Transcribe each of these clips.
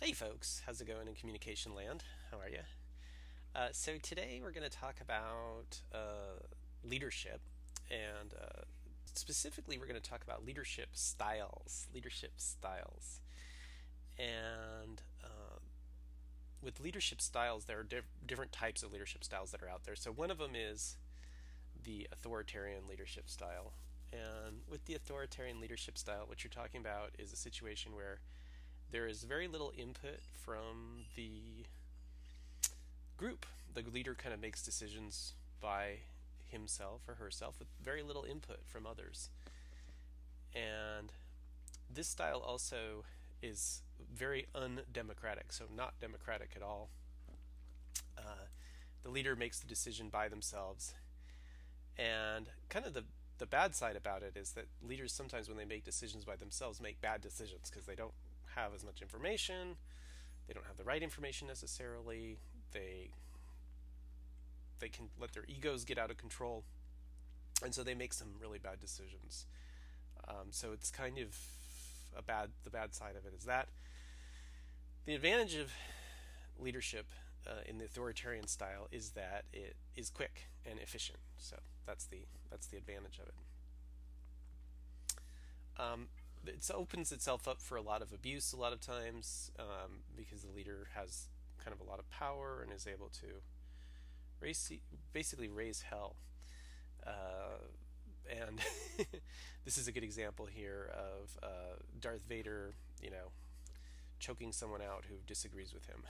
Hey folks, how's it going in communication land? How are you? So today we're going to talk about leadership, and specifically we're going to talk about leadership styles. Leadership styles, and with leadership styles, there are different types of leadership styles that are out there. So one of them is the authoritarian leadership style, and with the authoritarian leadership style, what you're talking about is a situation where there is very little input from the group. The leader kind of makes decisions by himself or herself with very little input from others. And this style also is very undemocratic, so not democratic at all. The leader makes the decision by themselves. And kind of the bad side about it is that leaders sometimes, when they make decisions by themselves, make bad decisions because they don't have as much information. They don't have the right information necessarily. They can let their egos get out of control, and so they make some really bad decisions. So it's kind of the bad side of it is that the advantage of leadership in the authoritarian style is that it is quick and efficient. So that's the advantage of it. It opens itself up for a lot of abuse a lot of times, because the leader has kind of a lot of power and is able to basically raise hell. And this is a good example here of Darth Vader, choking someone out who disagrees with him,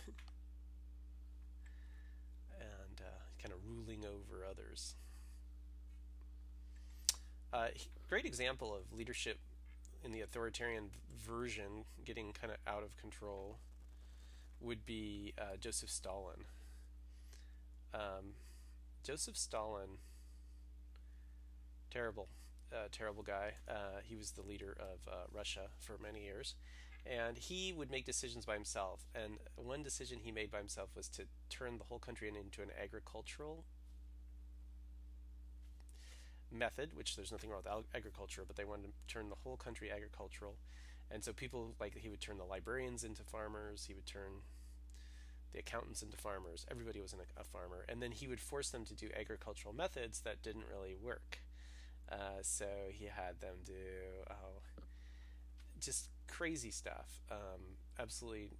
and kind of ruling over others. Great example of leadership in the authoritarian version getting kind of out of control would be Joseph Stalin. Joseph Stalin, terrible guy. He was the leader of Russia for many years, and he would make decisions by himself. And one decision he made by himself was to turn the whole country into an agricultural method, which there's nothing wrong with agriculture, but they wanted to turn the whole country agricultural. And so he would turn the librarians into farmers, he would turn the accountants into farmers, everybody was a farmer, and then he would force them to do agricultural methods that didn't really work. So he had them do just crazy stuff, absolutely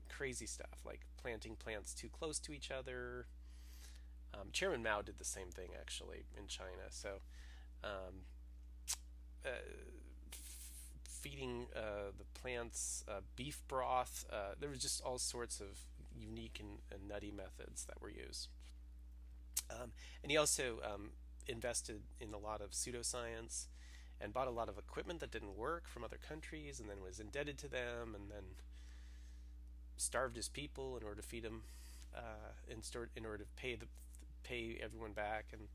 crazy stuff, like planting plants too close to each other. Chairman Mao did the same thing actually in China. So feeding the plants beef broth. There was just all sorts of unique and nutty methods that were used. And he also invested in a lot of pseudoscience and bought a lot of equipment that didn't work from other countries, and then was indebted to them, and then starved his people in order to feed them, in order to pay everyone back. And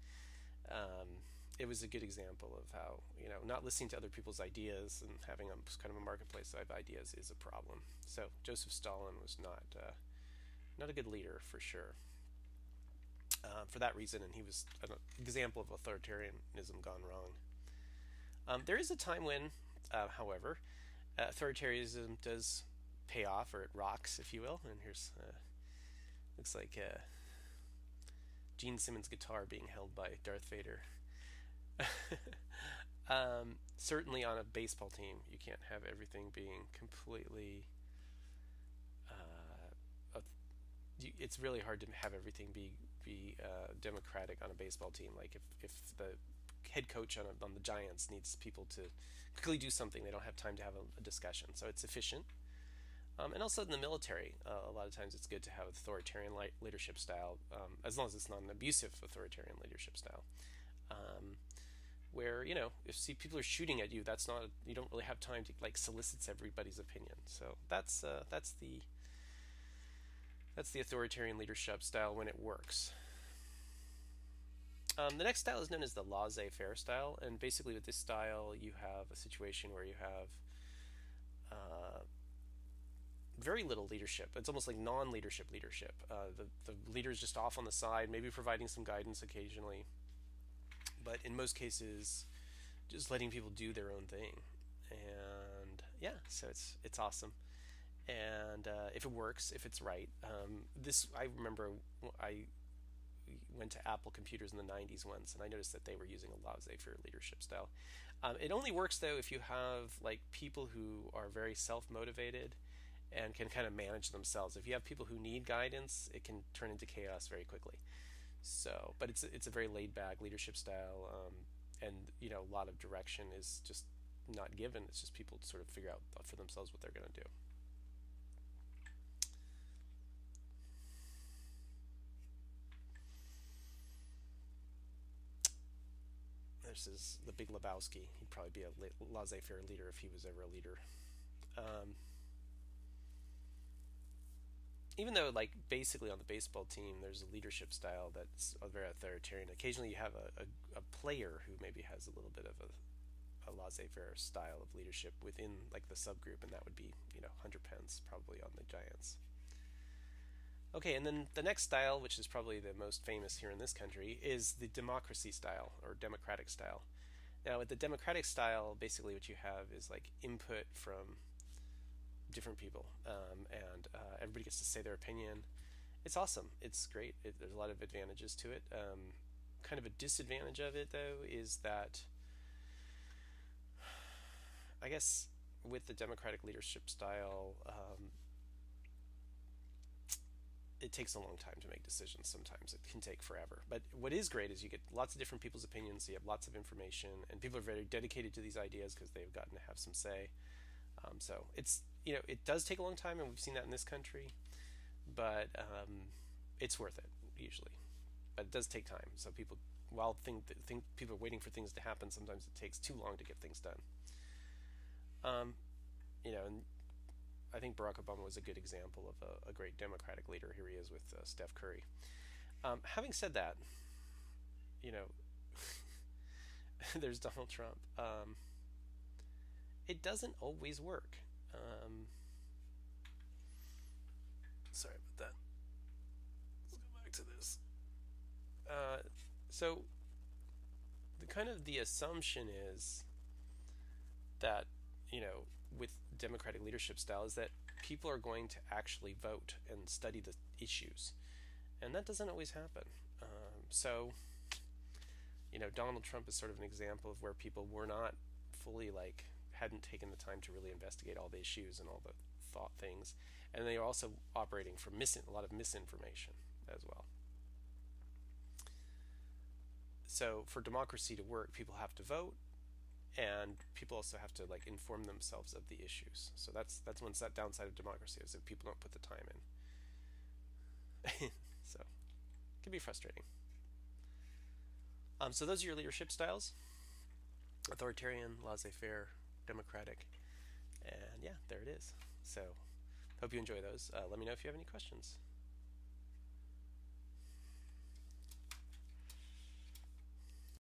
it was a good example of how not listening to other people's ideas and having kind of a marketplace of ideas is a problem. So Joseph Stalin was not a good leader for sure, for that reason, and he was an example of authoritarianism gone wrong. There is a time when, however, authoritarianism does pay off, or it rocks, if you will. And here's looks like Gene Simmons' guitar being held by Darth Vader. Certainly on a baseball team, you can't have everything being completely. It's really hard to have everything be democratic on a baseball team. Like if the head coach on the Giants needs people to quickly do something, they don't have time to have a discussion. So it's efficient. And also in the military, a lot of times it's good to have authoritarian leadership style, as long as it's not an abusive authoritarian leadership style, where if people are shooting at you, you don't really have time to solicit everybody's opinion. So that's the authoritarian leadership style when it works. The next style is known as the laissez-faire style, and basically with this style you have a situation where you have very little leadership. It's almost like non-leadership leadership. The leader's just off on the side, maybe providing some guidance occasionally, but in most cases just letting people do their own thing. And yeah, so it's awesome. and if it works, if it's right. This I remember I went to Apple Computers in the 90s once, and I noticed that they were using a laissez-faire leadership style. It only works though if you have like people who are very self-motivated and can kind of manage themselves. If you have people who need guidance, it can turn into chaos very quickly. So, but it's a very laid-back leadership style, and a lot of direction is just not given. It's just people sort of figure out for themselves what they're going to do. This is the Big Lebowski. He'd probably be a laissez-faire leader if he was ever a leader. Um, Even though, like, basically on the baseball team, there's a leadership style that's very authoritarian. Occasionally, you have a player who maybe has a little bit of a laissez-faire style of leadership within like the subgroup, and that would be Hunter Pence probably on the Giants. Okay, and then the next style, which is probably the most famous here in this country, is the democracy style or democratic style. Now, with the democratic style, basically what you have is like input from different people, and everybody gets to say their opinion. It's awesome. It's great. There's a lot of advantages to it. Kind of a disadvantage of it, though, is that I guess with the democratic leadership style, it takes a long time to make decisions. Sometimes it can take forever. But what is great is you get lots of different people's opinions. You have lots of information, and people are very dedicated to these ideas because they've gotten to have some say. So it's it does take a long time, and we've seen that in this country, but it's worth it usually. But it does take time. So people, while think people are waiting for things to happen, sometimes it takes too long to get things done. Um, and I think Barack Obama was a good example of a great Democratic leader. Here he is with Steph Curry. Having said that, you know, there's Donald Trump. It doesn't always work. Sorry about that. Let's go back to this. So the assumption is that with democratic leadership style is that people are going to actually vote and study the issues, and that doesn't always happen. So Donald Trump is sort of an example of where people were not fully hadn't taken the time to really investigate all the issues and all the thought things, and they are also operating from a lot of misinformation as well. So for democracy to work, people have to vote, and people also have to inform themselves of the issues. So that's one downside of democracy, is that people don't put the time in. So it can be frustrating. So those are your leadership styles: authoritarian, laissez-faire, democratic, and yeah, there it is. So hope you enjoy those. Let me know if you have any questions.